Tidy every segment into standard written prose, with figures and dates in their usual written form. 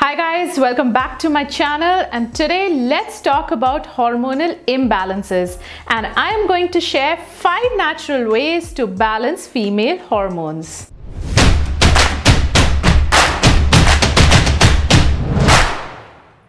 Hi guys, welcome back to my channel, and today let's talk about hormonal imbalances, and I am going to share 5 natural ways to balance female hormones.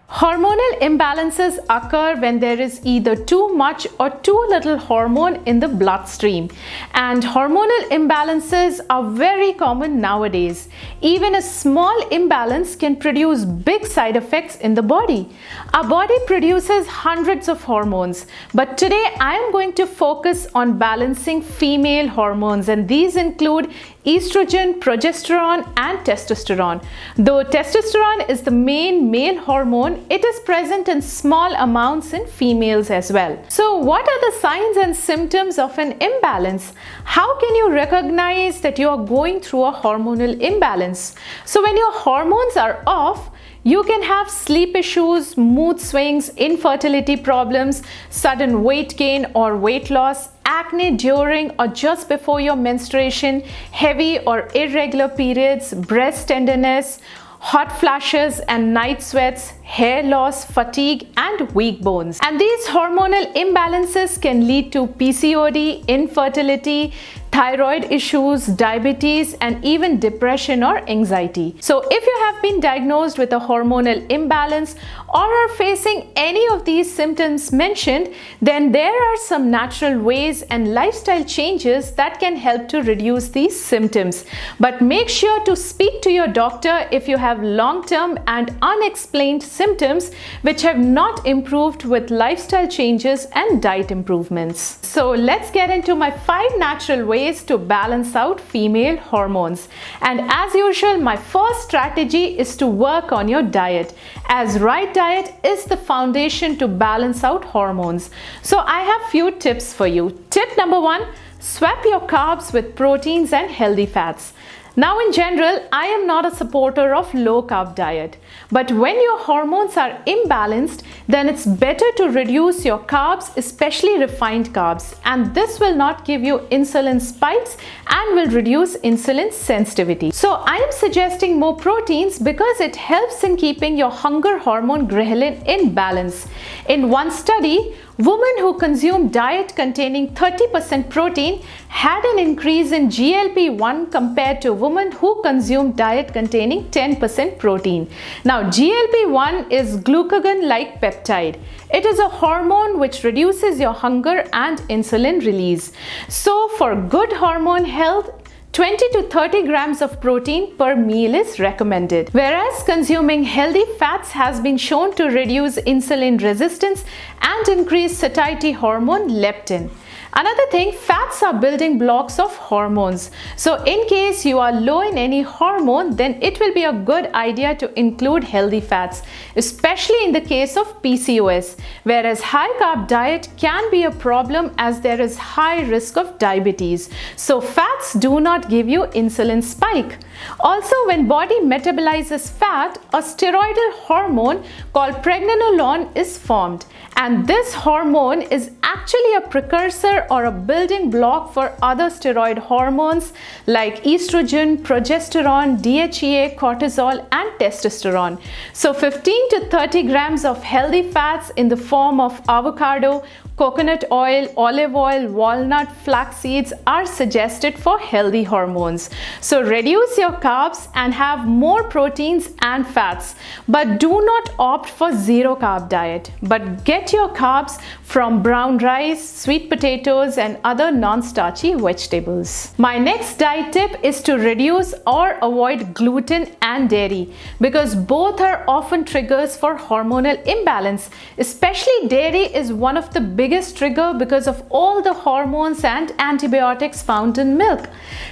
Hormonal imbalances occur when there is either too much or too little hormone in the bloodstream, and hormonal imbalances are very common nowadays. Even a small imbalance can produce big side effects in the body. Our body produces hundreds of hormones, but today I am going to focus on balancing female hormones, and these include estrogen, progesterone and testosterone. Though testosterone is the main male hormone, it is present in small amounts in females as well. So what are the signs and symptoms of an imbalance? How can you recognize that you are going through a hormonal imbalance? So when your hormones are off, you can have sleep issues, mood swings, infertility problems, sudden weight gain or weight loss, acne during or just before your menstruation, heavy or irregular periods, breast tenderness, hot flashes and night sweats, hair loss, fatigue and weak bones. And these hormonal imbalances can lead to PCOD, infertility, thyroid issues, diabetes and even depression or anxiety. So if you have been diagnosed with a hormonal imbalance or are facing any of these symptoms mentioned, then there are some natural ways and lifestyle changes that can help to reduce these symptoms. But make sure to speak to your doctor if you have long-term and unexplained symptoms which have not improved with lifestyle changes and diet improvements. So let's get into my 5 natural ways to balance out female hormones. And as usual, my first strategy is to work on your diet, as right diet is the foundation to balance out hormones. So I have few tips for you. Tip number 1, swap your carbs with proteins and healthy fats. Now in general, I am not a supporter of low carb diet, but when your hormones are imbalanced, then it's better to reduce your carbs, especially refined carbs, and this will not give you insulin spikes and will reduce insulin sensitivity. So I am suggesting more proteins because it helps in keeping your hunger hormone ghrelin in balance. In one study, women who consumed diet containing 30% protein had an increase in GLP-1 compared to women who consumed diet containing 10% protein. Now, GLP-1 is glucagon-like peptide. It is a hormone which reduces your hunger and insulin release. So, for good hormone health, 20 to 30 grams of protein per meal is recommended, whereas consuming healthy fats has been shown to reduce insulin resistance and increase satiety hormone leptin. Another thing, fats are building blocks of hormones. So in case you are low in any hormone, then it will be a good idea to include healthy fats, especially in the case of PCOS, whereas high carb diet can be a problem as there is high risk of diabetes. So fats do not give you insulin spike. Also, when body metabolizes fat, a steroidal hormone called Pregnenolone is formed, and this hormone is actually a precursor or a building block for other steroid hormones like estrogen, progesterone, DHEA, cortisol and testosterone. So 15 to 30 grams of healthy fats in the form of avocado, coconut oil, olive oil, walnut, flax seeds are suggested for healthy hormones. So reduce your carbs and have more proteins and fats, but do not opt for zero carb diet, but get your carbs from brown rice, sweet potatoes and other non-starchy vegetables. My next diet tip is to reduce or avoid gluten and dairy, because both are often triggers for hormonal imbalance. Especially dairy is one of the biggest trigger because of all the hormones and antibiotics found in milk.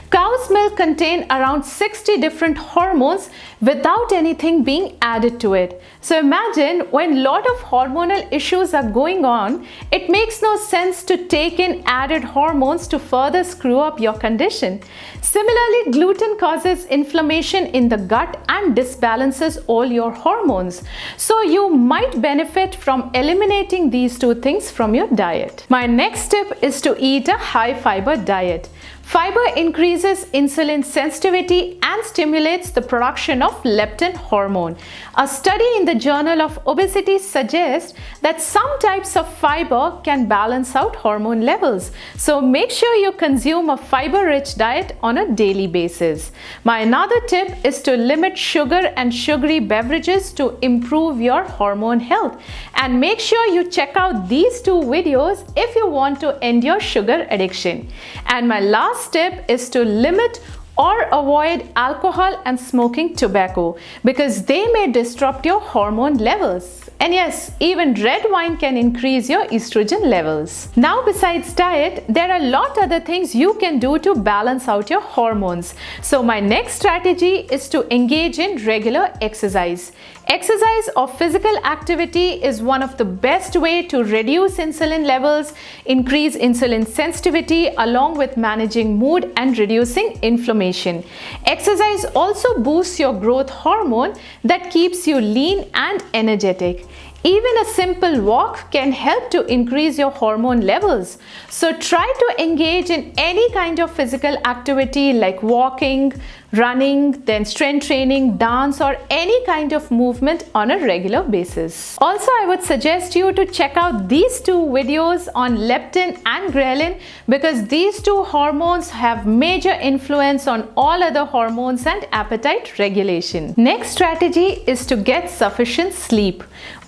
Cow's milk contain around 60 different hormones without anything being added to it. So imagine when lot of hormonal issues are going on, it makes no sense to take in added hormones to further screw up your condition. Similarly, gluten causes inflammation in the gut and disbalances all your hormones. So you might benefit from eliminating these two things from your diet. My next tip is to eat a high fiber diet. Fiber increases insulin sensitivity and stimulates the production of leptin hormone. A study in the Journal of Obesity suggests that some types of fiber can balance out hormone levels. So make sure you consume a fiber-rich diet on a daily basis. My another tip is to limit sugar and sugary beverages to improve your hormone health. And make sure you check out these two videos if you want to end your sugar addiction. And my last tip is to limit or avoid alcohol and smoking tobacco because they may disrupt your hormone levels. And yes, even red wine can increase your estrogen levels. Now, besides diet, there are a lot other things you can do to balance out your hormones. So my next strategy is to engage in regular exercise. Exercise or physical activity is one of the best way to reduce insulin levels, increase insulin sensitivity, along with managing mood and reducing inflammation. Exercise also boosts your growth hormone that keeps you lean and energetic. Even a simple walk can help to increase your hormone levels. So try to engage in any kind of physical activity like walking, running, then strength training, dance, or any kind of movement on a regular basis. Also, I would suggest you to check out these two videos on leptin and ghrelin because these two hormones have major influence on all other hormones and appetite regulation. Next strategy is to get sufficient sleep.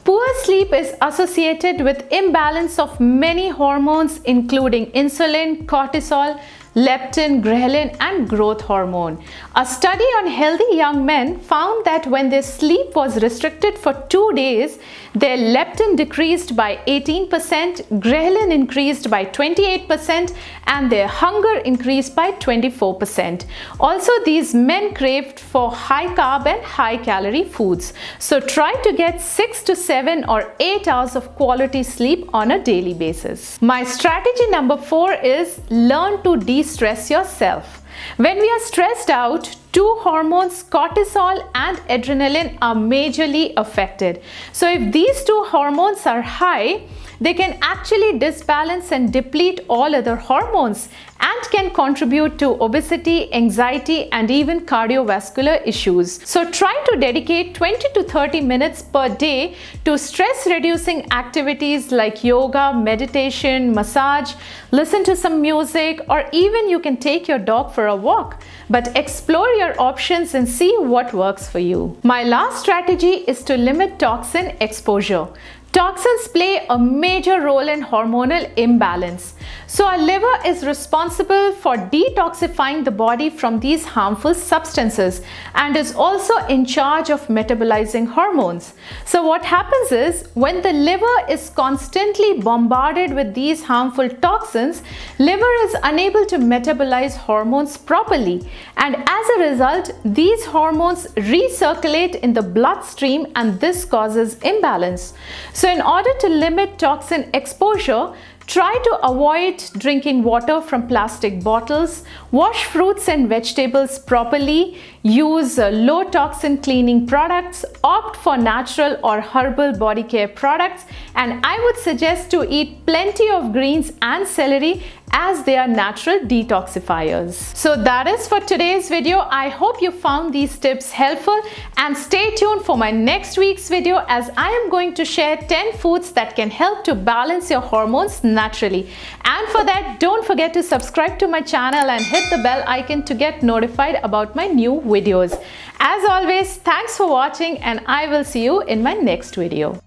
Poor sleep is associated with imbalance of many hormones including insulin, cortisol, leptin, ghrelin, and growth hormone. A study on healthy young men found that when their sleep was restricted for 2 days, their leptin decreased by 18%, ghrelin increased by 28%, and their hunger increased by 24%. Also, these men craved for high carb and high calorie foods. So try to get 6 to 7 or 8 hours of quality sleep on a daily basis. My strategy number 4 is learn to de-stress yourself. When we are stressed out, two hormones, cortisol and adrenaline, are majorly affected. So if these two hormones are high, they can actually disbalance and deplete all other hormones and can contribute to obesity, anxiety, and even cardiovascular issues. So try to dedicate 20 to 30 minutes per day to stress-reducing activities like yoga, meditation, massage, listen to some music, or even you can take your dog for a walk. But explore your options and see what works for you. My last strategy is to limit toxin exposure. Toxins play a major role in hormonal imbalance. So our liver is responsible for detoxifying the body from these harmful substances and is also in charge of metabolizing hormones. So what happens is when the liver is constantly bombarded with these harmful toxins, liver is unable to metabolize hormones properly, and as a result, these hormones recirculate in the bloodstream and this causes imbalance. So in order to limit toxin exposure, try to avoid drinking water from plastic bottles, wash fruits and vegetables properly, use low toxin cleaning products, opt for natural or herbal body care products, and I would suggest to eat plenty of greens and celery as they are natural detoxifiers. So that is for today's video. I hope you found these tips helpful, and stay tuned for my next week's video as I am going to share 10 foods that can help to balance your hormones naturally. And for that, don't forget to subscribe to my channel and hit the bell icon to get notified about my new videos. As always, thanks for watching and I will see you in my next video.